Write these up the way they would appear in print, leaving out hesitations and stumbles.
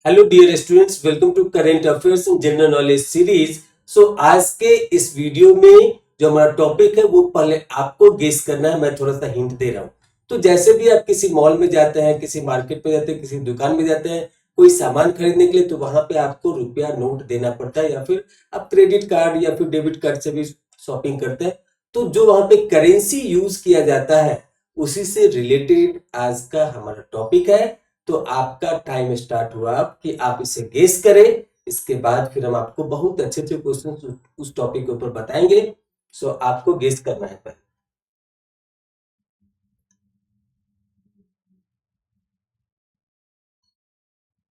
Hello dear students, welcome to current affairs in general knowledge series. आज के इस video में जो हमारा टॉपिक है वो पहले आपको गेस करना है। मैं थोड़ा सा हिंट दे रहा हूँ। तो जैसे भी आप किसी मॉल में जाते हैं, किसी मार्केट में जाते हैं, किसी दुकान में जाते हैं कोई सामान खरीदने के लिए, तो वहां पे आपको रुपया नोट देना पड़ता है या फिर आप क्रेडिट कार्ड या फिर डेबिट कार्ड से भी शॉपिंग करते हैं। तो जो वहां पे करेंसी यूज किया जाता है उसी से रिलेटेड आज का हमारा टॉपिक है। तो आपका टाइम स्टार्ट हुआ अब कि आप इसे गेस करें। इसके बाद फिर हम आपको बहुत अच्छे अच्छे क्वेश्चन उस टॉपिक के ऊपर बताएंगे। आपको गेस करना है पहले।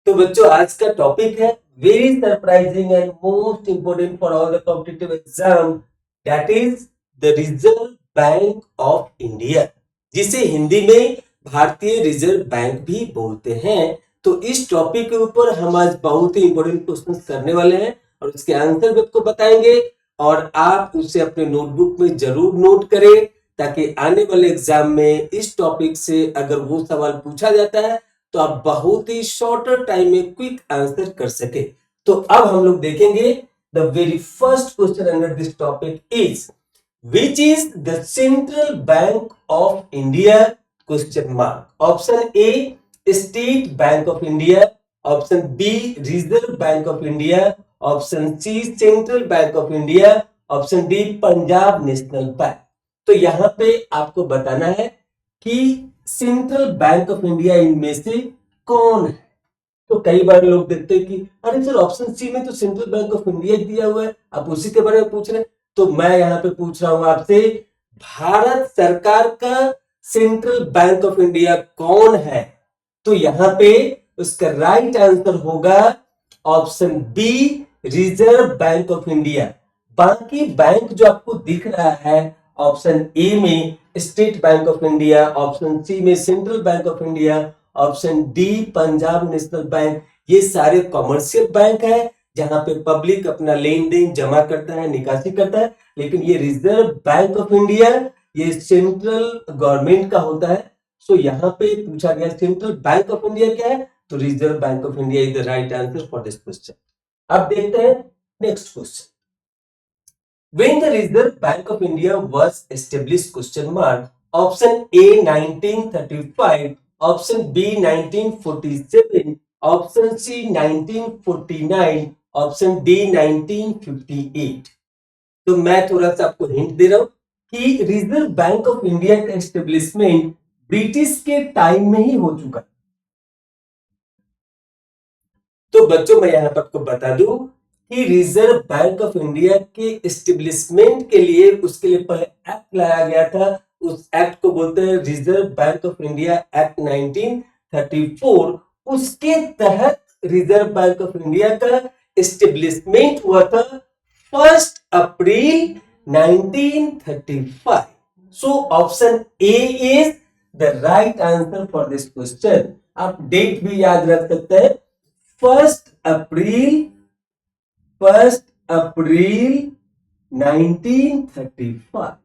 तो बच्चों, आज का टॉपिक है very surprising and most important for all the competitive exam, that is the Reserve Bank of India, जिसे हिंदी में भारतीय रिजर्व बैंक भी बोलते हैं। तो इस टॉपिक के ऊपर हम आज बहुत ही इंपोर्टेंट क्वेश्चन करने वाले हैं और उसके आंसर भी आपको बताएंगे। और आप उसे अपने नोटबुक में जरूर नोट करें, ताकि आने वाले एग्जाम में इस टॉपिक से अगर वो सवाल पूछा जाता है तो आप बहुत ही शॉर्टर टाइम में क्विक आंसर कर सके। तो अब हम लोग देखेंगे the very first question under this topic is which is the central Bank of India, question mark. Option A state Bank of India, option B Reserve Bank of India, option C central Bank of India, option D Punjab National bank. तो यहां पे आपको बताना है कि central Bank of India इनमें से कौन है। तो कई बार लोग देखते हैं कि अरे सर, ऑप्शन सी में तो सेंट्रल बैंक ऑफ इंडिया दिया हुआ है, आप उसी के बारे में पूछ रहे हैं। तो मैं यहाँ पे पूछ रहा हूं आपसे, भारत सरकार का सेंट्रल बैंक ऑफ इंडिया कौन है? तो यहाँ पे उसका राइट आंसर होगा option B Reserve Bank of India. बाकी बैंक जो आपको दिख रहा है, ऑप्शन ए में State Bank of India, option C में Central Bank of India, option D Punjab National Bank, ये सारे कॉमर्शियल बैंक है जहां पे पब्लिक अपना लेन देन जमा करता है, निकासी करता है। लेकिन ये रिजर्व बैंक ऑफ इंडिया ये सेंट्रल गवर्नमेंट का होता है। यहाँ पे पूछा गया सेंट्रल बैंक ऑफ इंडिया क्या है, तो reserve Bank of India is the right answer for this question. अब देखते हैं next question. When the Reserve Bank of India was established, question mark. Option A 1935, option B 1947, option C 1949, option D 1958। तो मैं थोड़ा सा आपको hint दे रहा हूं कि रिजर्व बैंक ऑफ इंडिया का एस्टेब्लिशमेंट ब्रिटिश के टाइम में ही हो चुका। तो बच्चों, मैं यहां पर आपको बता दूं कि रिजर्व बैंक ऑफ इंडिया के एस्टेब्लिशमेंट के लिए उसके लिए पहले एक्ट लाया गया था। उस एक्ट को बोलते हैं reserve Bank of India act 1934। उसके तहत रिजर्व बैंक ऑफ इंडिया का एस्टेब्लिशमेंट हुआ था 1 अप्रैल 1935। So option A is the right answer for this question. आप डेट भी याद रख सकते हैं, 1 अप्रैल 1935।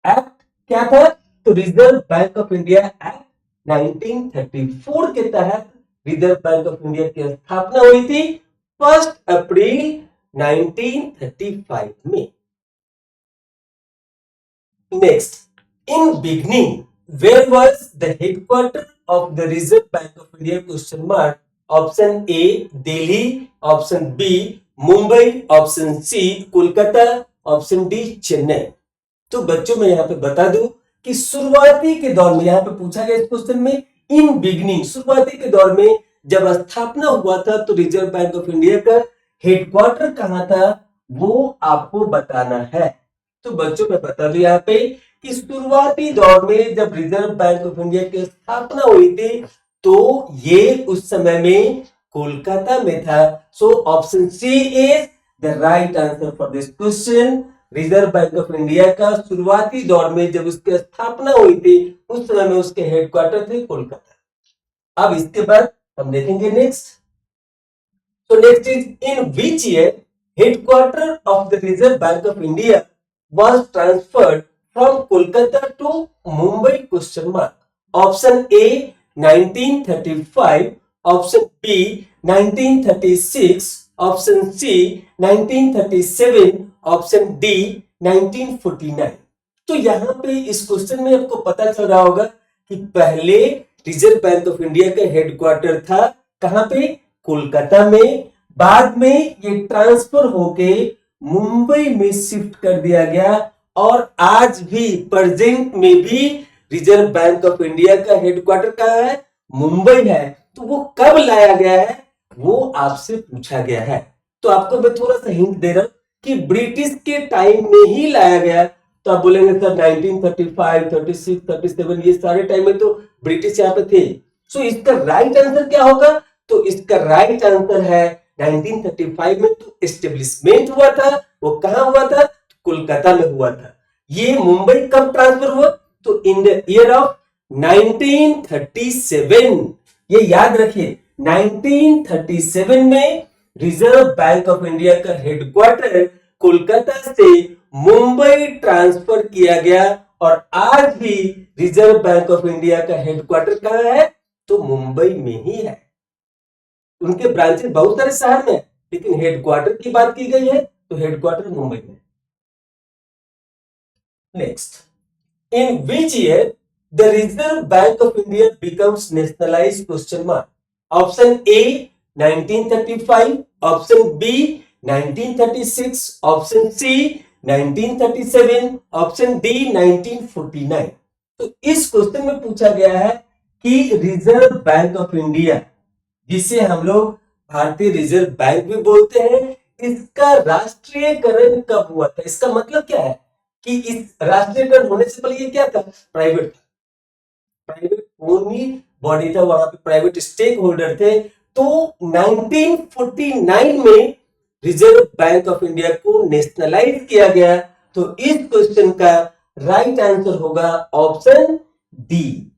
एक्ट क्या था? तो reserve Bank of India act 1934 के तहत रिजर्व बैंक ऑफ इंडिया की स्थापना हुई थी 1 अप्रैल 1935 में। Next, in beginning where was the headquarter of the Reserve Bank of India, question mark. Option A Delhi, option B Mumbai, option C Kolkata, option D Chennai. तो बच्चों, मैं यहाँ पे बता दूं कि शुरुआती के दौर में, यहाँ पे पूछा गया इस क्वेश्चन में इन बिगनिंग, शुरुआती के दौर में जब स्थापना हुआ था तो रिजर्व बैंक ऑफ इंडिया का हेडक्वार्टर कहां था वो आपको बताना है। तो बच्चों, मैं बता दूं यहाँ पे कि शुरुआती दौर में जब रिजर्व बैंक ऑफ इंडिया की स्थापना हुई थी तो ये उस समय में कोलकाता में था। So option C is the right answer for this question. Reserve Bank of India का शुरुआती दौर में जब उसकी स्थापना हुई थी उस समय में उसके हेडक्वार्टर थे कोलकाता। अब इसके बाद हम देखेंगे नेक्स्ट। तो next is in which year headquarter of the Reserve Bank of India was transferred from Kolkata to Mumbai, question mark. Option A 1935, option B 1936, option C 1937, option D 1949। तो यहां पे इस क्वेश्चन में आपको पता चल रहा होगा कि पहले रिजर्व बैंक ऑफ इंडिया का हेडक्वार्टर था कहां पे, कोलकाता में। बाद में ये ट्रांसफर होके मुंबई में शिफ्ट कर दिया गया और आज भी प्रेजेंट में भी रिजर्व बैंक ऑफ इंडिया का हेडक्वार्टर कहां है, मुंबई है। तो वो कब लाया गया है वो आपसे पूछा गया है। तो आपको मैं थोड़ा सा हिंट दे रहा हूं कि ब्रिटिश के टाइम में ही लाया गया। तो आप बोलेंगे सर 1935, 36, 37 ये सारे टाइम में तो ब्रिटिश यहाँ पे थे। सो इसका राइट आंसर क्या होगा, तो इसका राइट आंसर है 1935 में तो एस्टेब्लिशमेंट हुआ था। वो कहां हुआ था, कोलकाता में हुआ था। ये मुंबई कब ट्रांसफर हुआ, तो इन द ईयर ऑफ 1937। ये याद रखिए 1937 में रिजर्व बैंक ऑफ इंडिया का हेडक्वार्टर कोलकाता से मुंबई ट्रांसफर किया गया और आज भी रिजर्व बैंक ऑफ इंडिया का हेडक्वार्टर कहां है, तो मुंबई में ही है। उनके ब्रांचेस बहुत सारे शहर में, लेकिन हेडक्वार्टर की बात की गई है तो हेडक्वार्टर मुंबई में। Next, in which year the Reserve Bank of India becomes nationalised, question mark. Option A 1935, option B 1936, option C 1937, option D 1949। तो इस क्वेश्चन में पूछा गया है कि रिजर्व बैंक ऑफ इंडिया, जिसे हम लोग भारतीय रिजर्व बैंक भी बोलते हैं, इसका राष्ट्रीयकरण कब हुआ था। इसका मतलब क्या है कि इस राष्ट्रीयकरण होने से पहले ये क्या था, प्राइवेट था, प्राइवेट ओनली बॉडी था, वहां पे प्राइवेट स्टेक होल्डर थे। तो 1949 में रिजर्व बैंक ऑफ इंडिया को नेशनलाइज किया गया। तो इस क्वेश्चन का राइट आंसर होगा ऑप्शन डी।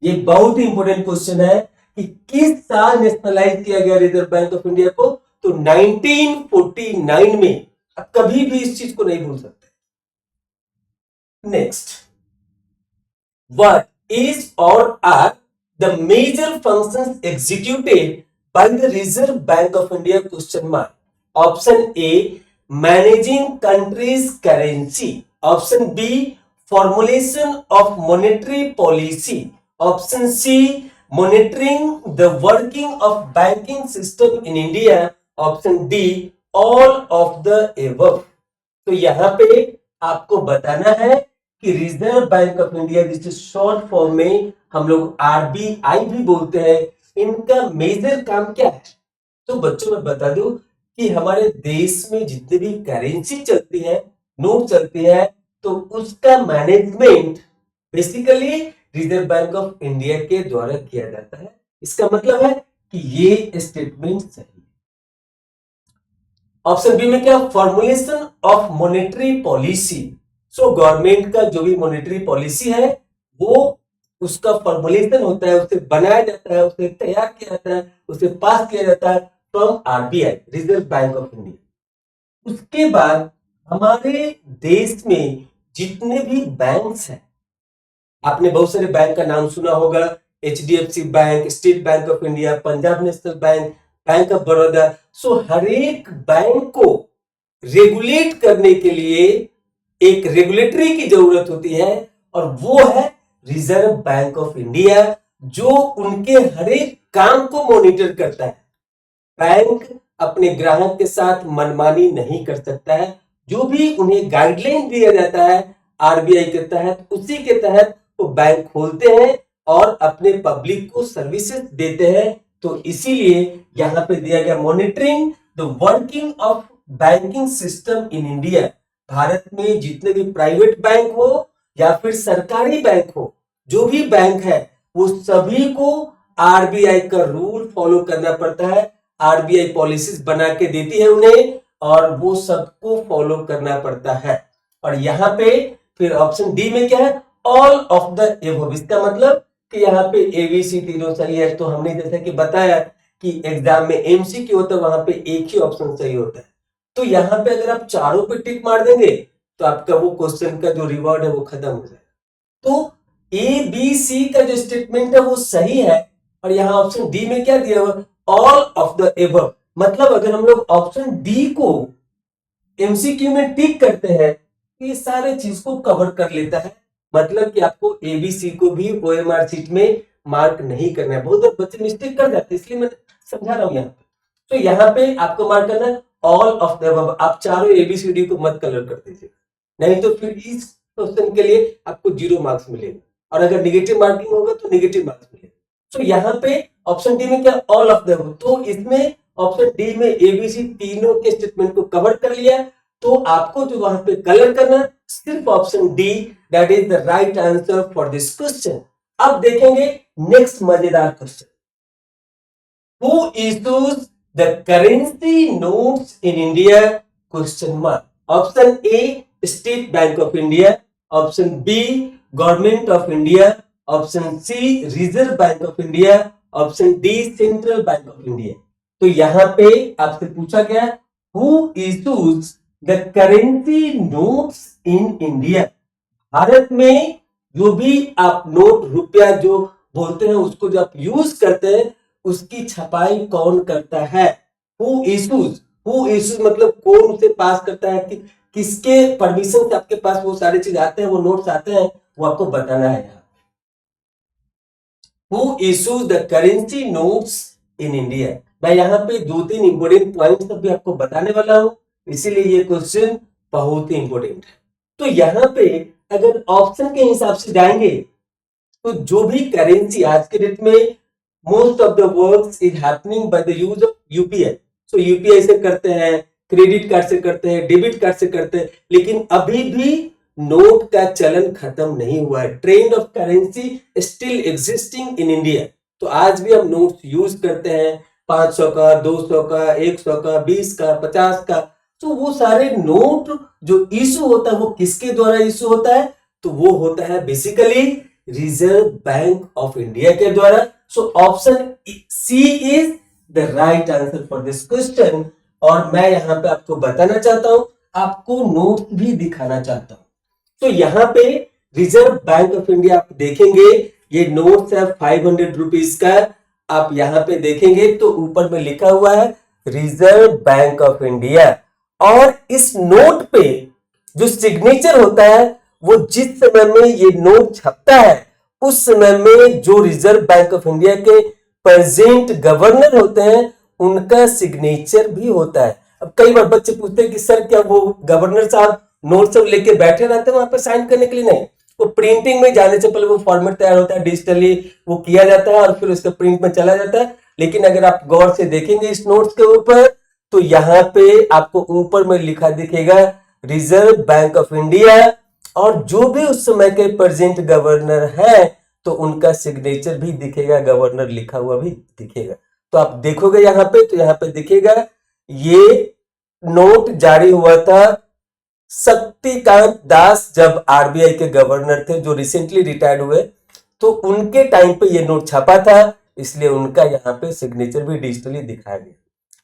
ये बहुत ही इंपॉर्टेंट क्वेश्चन है कि किस साल नेशनलाइज किया गया रिजर्व बैंक ऑफ इंडिया को, तो 1949 में। अब कभी भी इस चीज को नहीं भूल सकते। नेक्स्ट, व्हाट इज और are the major functions executed by the Reserve Bank of India, question mark. Option A managing countries currency, option B formulation of monetary policy, option C monitoring the working of banking system in India, option D all of the above. तो यहां पे आपको बताना है कि reserve Bank of India, जिसे short form में हम लोग आरबीआई भी बोलते हैं, इनका मेजर काम क्या है। तो बच्चों में बता दूं कि हमारे देश में जितनी भी करेंसी चलती है, नोट चलती है, तो उसका management basically reserve Bank of India के द्वारा किया जाता है। इसका मतलब है कि ये स्टेटमेंट सही है। ऑप्शन बी में क्या, formulation of monetary policy. So government का जो भी मॉनेटरी पॉलिसी है वो उसका फॉर्मुलेशन होता है, उसे बनाया जाता है, उसे तैयार किया जाता है, उसे पास किया जाता है from RBI, reserve Bank of India. उसके बाद हमारे देश में जितने भी बैंक्स हैं, आपने बहुत सारे बैंक का नाम सुना होगा, HDFC Bank, State Bank of India, Punjab National Bank, Bank of Baroda. So हर एक बैंक को रेगुलेट करने के लिए एक रेगुलेटरी की जरूरत होती है और वो है रिजर्व बैंक ऑफ इंडिया, जो उनके हर एक काम को मॉनिटर करता है। बैंक अपने ग्राहक के साथ मनमानी नहीं कर सकता है। जो भी उन्हें गाइडलाइन दिया जाता है आरबीआई के तहत, उसी के तहत वो बैंक खोलते हैं और अपने पब्लिक को सर्विसेज देते हैं। तो इसीलिए यहां पे दिया गया monitoring the working of banking system in India. Bharat में जितने भी प्राइवेट बैंक हो या फिर सरकारी बैंक हो, जो भी बैंक है वो सभी को आरबीआई का रूल फॉलो करना पड़ता है। आरबीआई पॉलिसीज बना के देती है उन्हें और वो सबको फॉलो करना पड़ता है। और यहाँ पे फिर ऑप्शन डी में क्या है, ऑल ऑफ द एबव। इसका मतलब कि यहाँ पे एबीसी तीनों सही है। तो हमने जैसा कि बताया कि एग्जाम में एमसीक्यू होता है, वहां पे एक ही ऑप्शन सही होता है। तो यहाँ पे अगर आप चारों पे टिक मार देंगे तो आपका वो क्वेश्चन का जो रिवॉर्ड है वो खत्म हो जाएगा। तो ए बी सी का जो स्टेटमेंट है वो सही है, और यहाँ ऑप्शन डी में क्या दिया हुआ, ऑल ऑफ द एबव। मतलब अगर हम लोग ऑप्शन डी को एमसीक्यू में टिक करते हैं तो ये सारे चीज को कवर कर लेता है। मतलब कि आपको एबीसी को भी ओएमआर शीट में मार्क नहीं करना है। बहुत बार बच्चे मिस्टेक कर जाते हैं, इसलिए मैं समझा रहा हूं यहाँ पे। तो यहाँ पे आपको मार्क करना है ऑल ऑफ द अबव। आप चारों एबीसीडी को मत कलर कर दीजिए, नहीं तो फिर इस क्वेश्चन के लिए आपको 0 मार्क्स मिलेगा, और अगर निगेटिव मार्किंग होगा तो निगेटिव मार्क्स मिलेगा। तो यहाँ पे ऑप्शन डी में क्या, ऑल ऑफ द अबव, तो इसमें ऑप्शन डी में एबीसी तीनों के स्टेटमेंट को कवर कर लिया। तो आपको जो वहां पे कलर करना सिर्फ option D, that is the right answer for this question. अब देखेंगे नेक्स्ट मजेदार question, who issues the currency notes in India, question mark. Option A state Bank of India, option B government of India, option C reserve Bank of India, option D central Bank of India. तो यहां पे आपसे पूछा गया who issues the currency notes in India. Bharat में जो भी आप नोट रुपया जो बोलते हैं उसको जो आप यूज करते हैं उसकी छपाई कौन करता है। हु इशूज मतलब कौन उसे पास करता है, कि किसके परमिशन से आपके पास वो सारे चीज आते हैं, वो नोट्स आते हैं, वो आपको बताना है। Who issues the currency notes in India. मैं यहाँ पे 2-3 इंपोर्टेंट पॉइंट्स भी आपको बताने वाला हूं, इसीलिए ये क्वेश्चन बहुत ही इंपोर्टेंट है। तो यहाँ पे अगर ऑप्शन के हिसाब से जाएंगे तो जो भी करेंसी आज के डेट में most of the works is happening by the use of UPI. So UPI से करते हैं, क्रेडिट कार्ड से करते हैं, डेबिट कार्ड से करते हैं, लेकिन अभी भी नोट का चलन खत्म नहीं हुआ है। Trend of currency still existing in India. तो आज भी हम नोट्स यूज करते हैं 500 का, 200 का, 100 का, 20 का, 50 का। तो वो सारे नोट जो इशू होता है वो किसके द्वारा इशू होता है, तो वो होता है basically reserve Bank of India के द्वारा। So option C is the right answer for this question. और मैं यहाँ पे आपको बताना चाहता हूं, आपको नोट भी दिखाना चाहता हूं। तो यहाँ पे रिजर्व बैंक ऑफ इंडिया आप देखेंगे, ये नोट्स है 500 रुपीज का। आप यहाँ पे देखेंगे तो ऊपर में लिखा हुआ है रिजर्व बैंक ऑफ इंडिया, और इस नोट पे जो सिग्नेचर होता है वो जिस समय में ये नोट छपता है उस समय में जो रिजर्व बैंक ऑफ इंडिया के प्रेजेंट गवर्नर होते हैं उनका सिग्नेचर भी होता है। अब कई बार बच्चे पूछते हैं कि सर क्या वो गवर्नर साहब नोट सब लेके बैठे रहते हैं वहां पर साइन करने के लिए? नहीं, वो प्रिंटिंग में जाने से पहले वो फॉर्मेट तैयार होता है, डिजिटली वो किया जाता है और फिर उसका प्रिंट में चला जाता है। लेकिन अगर आप गौर से देखेंगे इस नोट्स के ऊपर तो यहाँ पे आपको ऊपर में लिखा दिखेगा रिजर्व बैंक ऑफ इंडिया, और जो भी उस समय के प्रेजेंट गवर्नर है तो उनका सिग्नेचर भी दिखेगा, गवर्नर लिखा हुआ भी दिखेगा। तो आप देखोगे यहाँ पे तो यहाँ पे दिखेगा ये नोट जारी हुआ था शक्तिकांत दास जब आरबीआई के गवर्नर थे, जो रिसेंटली रिटायर्ड हुए, तो उनके टाइम पे ये नोट छपा था, इसलिए उनका यहाँ पे सिग्नेचर भी डिजिटली दिखाया गया।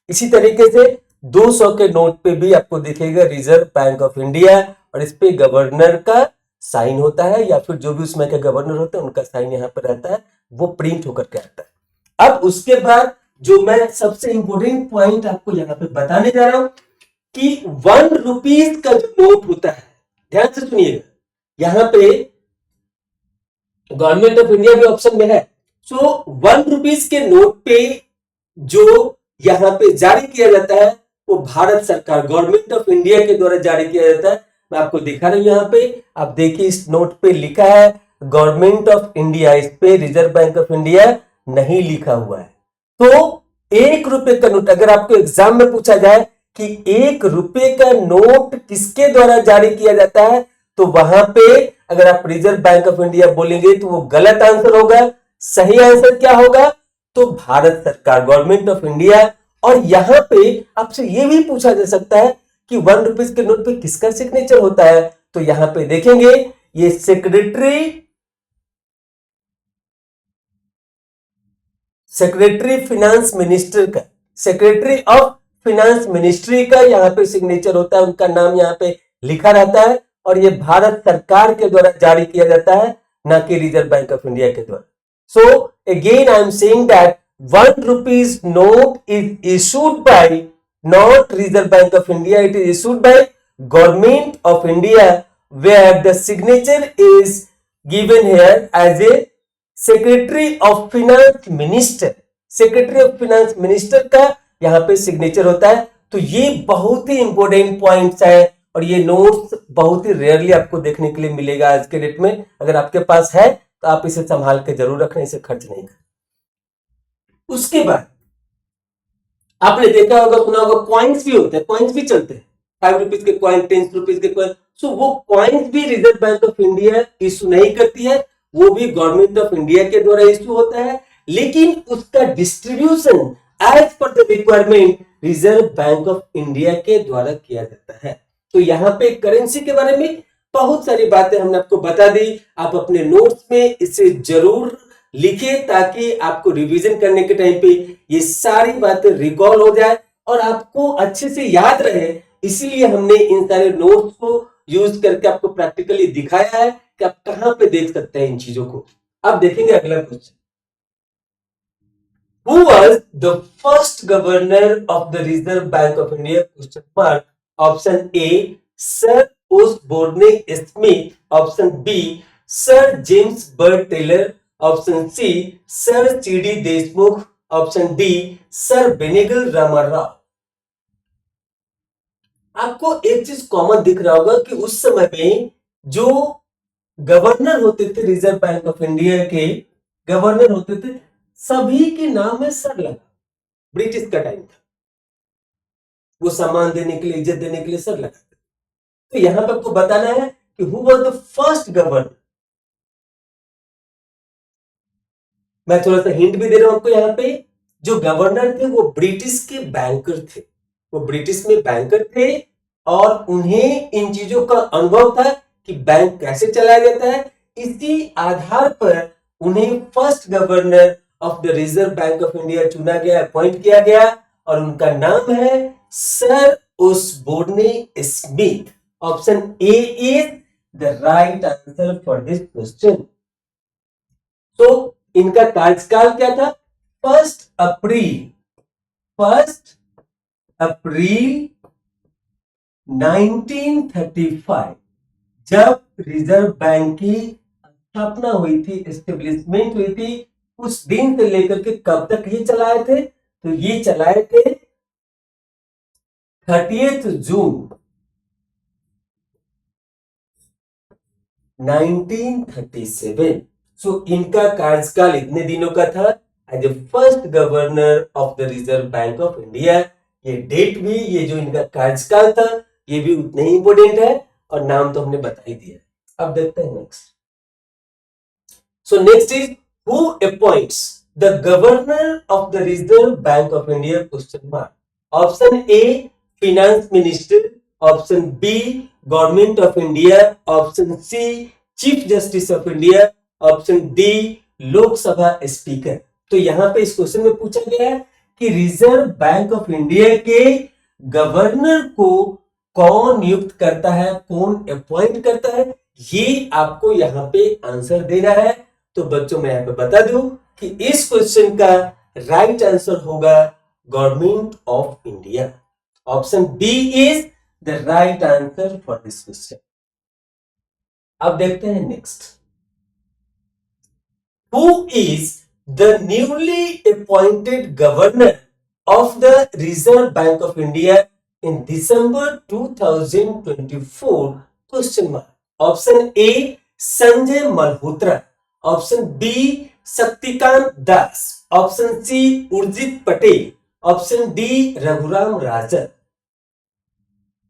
इसी तरीके से 200 के नोट पे भी आपको दिखेगा रिजर्व बैंक ऑफ इंडिया, और इस पे गवर्नर का साइन होता है या फिर जो भी उसमें के गवर्नर होते हैं उनका साइन यहाँ पर रहता है, वो प्रिंट होकर के आता है। अब उसके बाद जो मैं सबसे इंपोर्टेंट पॉइंट आपको यहाँ पे बताने जा रहा हूं कि 1 रुपीज का जो नोट होता है, ध्यान से सुनिएगा, यहाँ पे गवर्नमेंट ऑफ इंडिया भी ऑप्शन में है। सो 1 रुपीज के नोट पे जो यहाँ पे जारी किया जाता है वो भारत सरकार, गवर्नमेंट ऑफ इंडिया के द्वारा जारी किया जाता है। मैं आपको दिखा रहा हूं यहाँ पे, आप देखिए इस नोट पे लिखा है गवर्नमेंट ऑफ इंडिया, इस पे रिजर्व बैंक ऑफ इंडिया नहीं लिखा हुआ है। तो 1 रुपए का नोट अगर आपको एग्जाम में पूछा जाए कि 1 रुपए का नोट किसके द्वारा जारी किया जाता है, तो वहां पे अगर आप रिजर्व बैंक ऑफ इंडिया बोलेंगे तो वो गलत आंसर होगा। सही आंसर क्या होगा, तो भारत सरकार, गवर्नमेंट ऑफ इंडिया। और यहां पे आपसे ये भी पूछा जा सकता है कि 1 रुपीज के नोट पे किसका सिग्नेचर होता है, तो यहां पे देखेंगे ये सेक्रेटरी फिनेंस मिनिस्टर का, सेक्रेटरी ऑफ फिनेंस मिनिस्ट्री का यहाँ पे सिग्नेचर होता है, उनका नाम यहाँ पे लिखा रहता है, और ये भारत सरकार के द्वारा जारी किया जाता है। ना कि रिजर्व बैंक ऑफ इंडिया के द्वारा। So again I am saying that 1 rupees note is issued by not Reserve Bank of India, it is issued by Government of India, where the signature is given here as a Secretary of Finance Minister. Secretary of Finance Minister का यहाँ पे signature होता है। तो ये बहुत ही important points है और ये नोट्स बहुत ही रेयरली आपको देखने के लिए मिलेगा आज के डेट में। अगर आपके पास है तो आप इसे संभाल के जरूर रखना, इसे खर्च नहीं करना। उसके बाद आपने देखा होगा, सुना होगा, कॉइन्स भी होते हैं, कॉइन्स भी चलते हैं, 5 रुपीज के कॉइन, 10 रुपीज के कॉइन। सो वो कॉइन्स भी reserve Bank of India issue नहीं करती है, वो भी गवर्नमेंट ऑफ इंडिया के द्वारा इशू होता है, लेकिन उसका distribution as per the requirement reserve Bank of India के द्वारा किया जाता है। तो यहाँ पे करेंसी के बारे में बहुत सारी बातें हमने आपको बता दी। आप अपने नोट्स में इसे जरूर लिखिए ताकि आपको रिवीजन करने के टाइम पे ये सारी बातें रिकॉल हो जाए और आपको अच्छे से याद रहे। इसीलिए हमने इन सारे नोट्स को यूज करके आपको प्रैक्टिकली दिखाया है कि आप कहां पे देख सकते हैं इन चीजों को। अब देखेंगे अगला question, Who was the first governor of the Reserve Bank of India? Question mark. Option A, Sir Osborne Smith. Option B, Sir James Bird Taylor. Option C, Sir C.D. Deshmukh. Option D, Sir Benegal Ramarao. आपको एक चीज common दिख रहा होगा कि उस समय में जो गवर्नर होते थे रिजर्व बैंक ऑफ इंडिया के, गवर्नर होते थे, सभी के नाम में सर लगा। ब्रिटिश का टाइम था, वो सम्मान देने के लिए, इज्जत देने के लिए सर लगा। तो यहां पर आपको बताना है कि who was the first governor. मैं थोड़ा सा हिंट भी दे रहा हूं आपको, यहां पे जो गवर्नर थे वो ब्रिटिश के बैंकर थे, वो ब्रिटिश में बैंकर थे और उन्हें इन चीजों का अनुभव था कि बैंक कैसे चलाया जाता है। इसी आधार पर उन्हें first governor of the Reserve Bank of India चुना गया, अपॉइंट किया गया और उनका नाम है sir Osborne Smith. Option A is the right answer for this question. तो इनका कार्यकाल क्या था? 1 अप्रैल 1935 जब रिजर्व बैंक की स्थापना हुई थी, एस्टेब्लिशमेंट हुई थी, उस दिन से लेकर के कब तक ये चलाए थे? तो ये चलाए थे 30 जून 1937। सो इनका कार्यकाल इतने दिनों का था as a first governor of the Reserve Bank of India. ये डेट भी, ये जो इनका कार्यकाल था, ये भी उतने ही इंपोर्टेंट है और नाम तो हमने बता ही दिया। अब देखते हैं next. So next is who appoints the governor of the Reserve Bank of India? Question mark. Option A, finance minister. Option B, government of India. Option C, chief justice of India. Option D, Lok Sabha speaker. तो यहां पे इस question में पूछा गया है कि reserve Bank of India के गवर्नर को कौन नियुक्त करता है, कौन अपॉइंट करता है, ये आपको यहां पे आंसर देना है। तो बच्चों मैं यहां पे बता दूं कि इस क्वेश्चन का राइट आंसर होगा government of India. Option B is the right answer for this question. अब देखते हैं next. Who is the newly appointed governor of the Reserve Bank of India in दिसंबर 2024? Question mark. Option A, Sanjay Malhotra. Option B, Shaktikanta Das. Option C, Urjit Patel. Option D, Raghuram Rajan.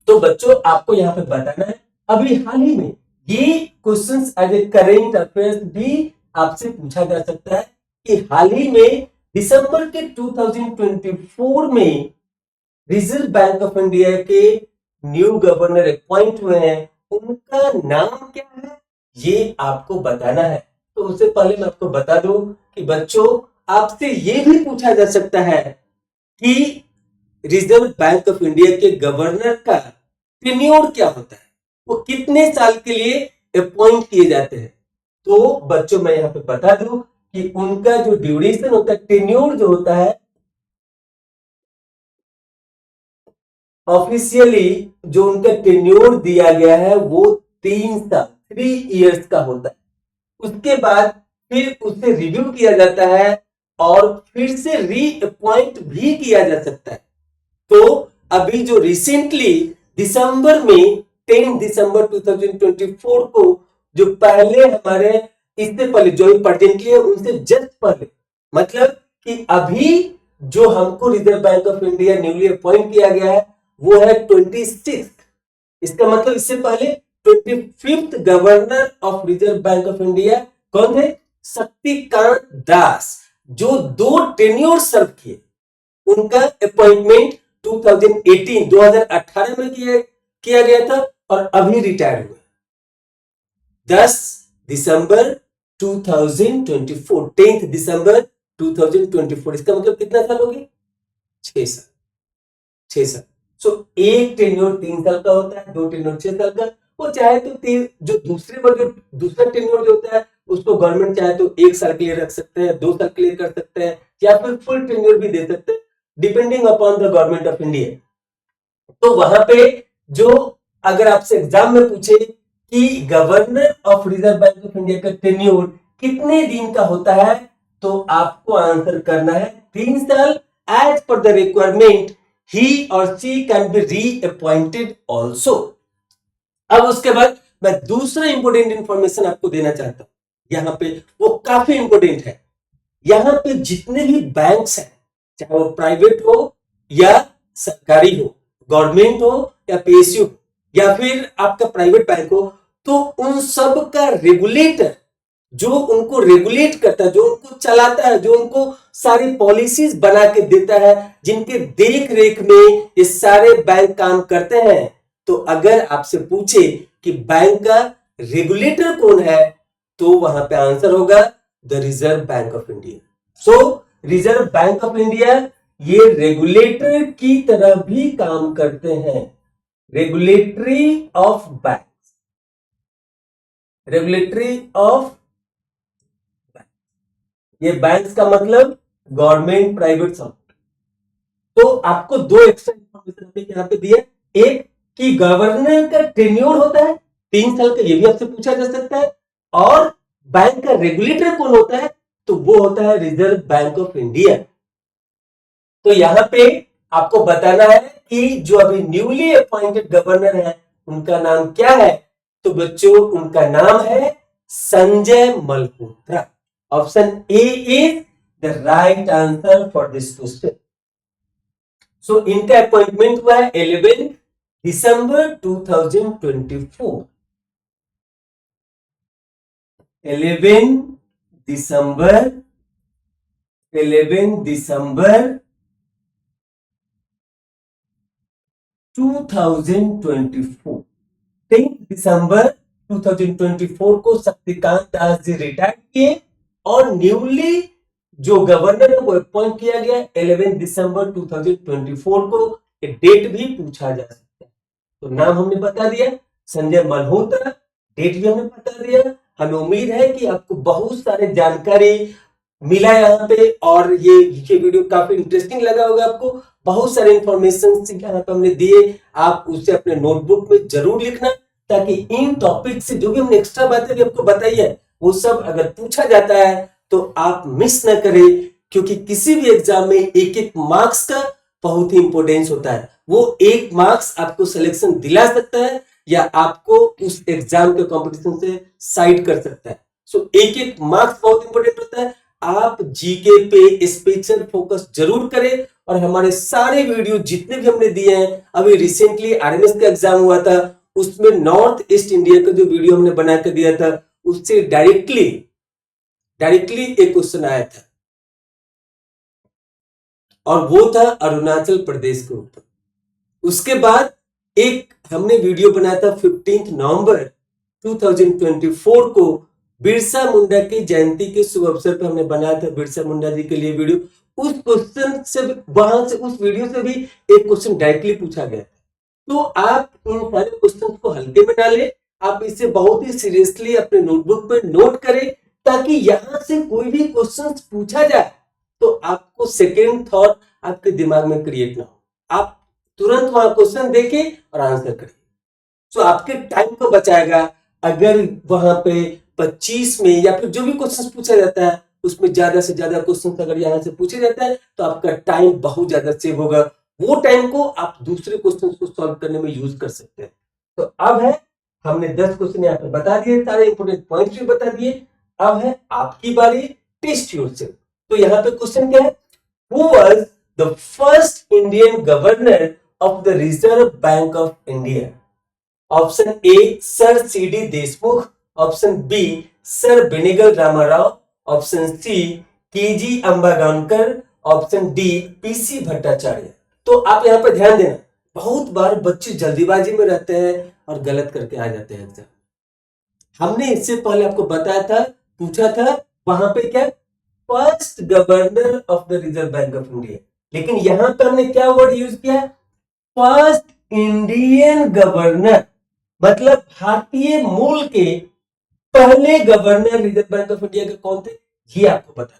तो बच्चों आपको यहां पे बताना है, अभी हाल ही में ये questions as a current affairs भी आपसे पूछा जा सकता है कि हाल ही में दिसंबर के 2024 में रिजर्व बैंक ऑफ इंडिया के न्यू गवर्नर अपॉइंट हुए हैं, उनका नाम क्या है, ये आपको बताना है। तो उससे पहले मैं आपको बता दूं कि बच्चों आपसे ये भी पूछा जा सकता है कि रिजर्व बैंक ऑफ इंडिया के गवर्नर का टेन्योर क्या होता है, वो कितने साल के लिए अपॉइंट किए जाते हैं। तो बच्चों मैं यहाँ पे बता दूं कि उनका जो ड्यूरेशन होता है, टेन्योर जो होता है, ऑफिशियली जो उनका टेन्योर दिया गया है वो 3 साल, 3 इयर्स का होता है। उसके बाद फिर उसे रिव्यू किया जाता है और फिर से रीअपॉइंट भी किया जा सकता है। तो अभी जो रिसेंटली दिसंबर में 10 दिसंबर 2024 को जो पहले हमारे, इससे पहले जो प्रेजेंटली है उनसे जस्ट पहले, मतलब कि अभी जो हमको reserve Bank of India newly appoint किया गया है वो है 26। इसका मतलब इससे पहले 25th governor of reserve Bank of India कौन थे? शक्तिकांत दास, जो 2 टेन्योर सर्व किए। उनका अपॉइंटमेंट 2018 में किया गया था और अभी रिटायर हुए 10 दिसंबर 2024, 10 दिसंबर 2024। इसका मतलब कितना साल हो गए? 6 साल, 6 साल। सो एक टेन्योर 3 साल का होता है, 2 टेन्योर 6 साल का। वो चाहे तो जो दूसरा टेन्योर जो होता है उसको गवर्नमेंट चाहे तो 1 साल के लिए रख सकते हैं, 2 साल के लिए कर सकते हैं, या फिर फुल टेन्योर भी दे सकते हैं, depending upon the government of India. तो वहां पे जो, अगर आपसे एग्जाम में पूछे कि governor of reserve Bank of India का टेन्योर कितने दिन का होता है, तो आपको आंसर करना है 3 साल। एज पर द रिक्वायरमेंट ही और she can be reappointed also. अब उसके बाद मैं दूसरा इंपोर्टेंट इंफॉर्मेशन आपको देना चाहता हूं, यहां पे वो काफी इंपोर्टेंट है। यहां पे जितने भी बैंक्स हैं, चाहे वो प्राइवेट हो या सरकारी हो, गवर्नमेंट हो या पीएसयू या फिर आपका प्राइवेट बैंक हो, तो उन सब का रेगुलेटर, जो उनको रेगुलेट करता है, जो उनको चलाता है, जो उनको सारी पॉलिसीज बना के देता है, जिनके देख रेख में ये सारे बैंक काम करते हैं। तो अगर आपसे पूछे कि बैंक का रेगुलेटर कौन है, तो वहां पे आंसर होगा the Reserve Bank of India. So reserve Bank of India ये रेगुलेटर की तरह भी काम करते हैं। Regulatory of bank, regulatory of, ये बैंक का मतलब गवर्नमेंट प्राइवेट सब। तो आपको 2 एक्स्ट्रा इंफॉर्मेशन यहां पे दिए। एक कि गवर्नर का टेन्योर होता है 3 साल का, ये भी आपसे पूछा जा सकता है। और बैंक का रेगुलेटर कौन होता है, तो वो होता है रिजर्व बैंक ऑफ इंडिया। तो यहां पे आपको बताना है कि जो अभी न्यूली अपॉइंटेड गवर्नर है उनका नाम क्या है। तो बच्चों उनका नाम है Sanjay Malhotra. Option A is the right answer for this question. So इनका अपॉइंटमेंट हुआ है 11 दिसंबर 2024। 11 दिसंबर 2024, 10 दिसंबर 2024 को शक्तिकांत दास जी रिटायर किए और न्यूली जो गवर्नर है वो अपॉइंट किया गया 11 दिसंबर 2024 को। डेट भी पूछा जा सकता है। तो नाम हमने बता दिया संजय मल्होत्रा, डेट भी हमने बता दिया। हमें उम्मीद है कि आपको बहुत सारे जानकारी मिला यहाँ पे, और ये वीडियो काफी इंटरेस्टिंग लगा होगा आपको। बहुत सारे इंफॉर्मेशन यहाँ पे हमने दिए, आप उसे अपने नोटबुक में जरूर लिखना, ताकि इन टॉपिक से जो भी हमने एक्स्ट्रा बातें भी आपको बताई है वो सब अगर पूछा जाता है तो आप मिस ना करें, क्योंकि किसी भी एग्जाम में एक एक मार्क्स का बहुत ही इंपॉर्टेंस होता है। वो 1 मार्क्स आपको सिलेक्शन दिला सकता है या आपको उस एग्जाम के कंपटीशन से साइड कर सकता है। सो एक एक मार्क्स बहुत इंपॉर्टेंट होता है। आप जीके पे स्पेशल फोकस जरूर करें, और हमारे सारे वीडियो जितने भी हमने दिए हैं, अभी रिसेंटली आरएमएस का एग्जाम हुआ था उसमें नॉर्थ ईस्ट इंडिया का जो वीडियो हमने बना कर दिया था उससे डायरेक्टली एक क्वेश्चन आया था, और वो था अरुणाचल प्रदेश के ऊपर। उसके बाद एक हमने वीडियो बनाया था 15 नवंबर 2024 को बिरसा मुंडा की जयंती के शुभ अवसर पर हमने बनाया था बिरसा मुंडा जी के लिए वीडियो। उस क्वेश्चन से वहां से उस वीडियो से भी एक क्वेश्चन डायरेक्टली पूछा गया था। तो आप इन सारे क्वेश्चन को हल्के में डालें आप इसे बहुत ही सीरियसली अपने नोटबुक पे नोट करें, ताकि यहां से कोई भी क्वेश्चन पूछा जाए तो आपको सेकेंड थॉट आपके दिमाग में क्रिएट ना हो, आप तुरंत वहां क्वेश्चन देखें और आंसर करें। तो आपके टाइम को बचाएगा। अगर वहां पे 25 में या फिर जो भी क्वेश्चन पूछा जाता है उसमें ज्यादा से ज्यादा क्वेश्चन अगर यहाँ से पूछे जाता है तो आपका टाइम बहुत ज्यादा सेव होगा। वो टाइम को आप दूसरे क्वेश्चन को सॉल्व करने में यूज कर सकते हैं। तो अब है, हमने 10 क्वेश्चन यहाँ पे बता दिए, सारे इंपोर्टेंट पॉइंट्स भी बता दिए। अब है आपकी बारी, टेस्ट योरसेल्फ। तो यहाँ पे क्वेश्चन क्या है, who was the first Indian governor of the Reserve Bank of India? Option A sir CD Deshmukh, option B sir Benegal Ramarao, option C KG Ambegaonkar, option D PC Bhattacharya. तो आप यहाँ पे ध्यान देना, बहुत बार बच्चे जल्दीबाजी में रहते हैं और गलत करके आ जाते हैं एग्जाम। हमने इससे पहले आपको बताया था, पूछा था वहां पे क्या, first governor of the Reserve Bank of India, लेकिन यहां पर हमने क्या वर्ड यूज किया, फर्स्ट इंडियन गवर्नर, मतलब भारतीय मूल के पहले governor reserve Bank of India के कौन थे, ये आपको बताना।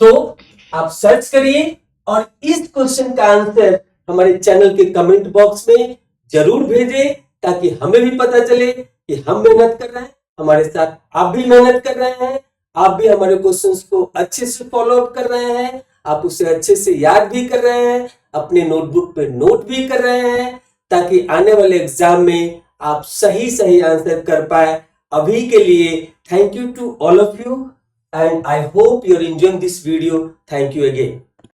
तो आप सर्च करिए और इस क्वेश्चन का आंसर हमारे चैनल के कमेंट बॉक्स में जरूर भेजें, ताकि हमें भी पता चले कि हम मेहनत कर रहे हैं, हमारे साथ आप भी मेहनत कर रहे हैं, आप भी हमारे क्वेश्चंस को अच्छे से फॉलो अप कर रहे हैं, आप उसे अच्छे से याद भी कर रहे हैं, अपने नोटबुक पे नोट भी कर रहे हैं, ताकि आने वाले एग्जाम में आप सही सही आंसर कर पाए। अभी के लिए thank you to all of you and I hope you're enjoying this video. Thank you again.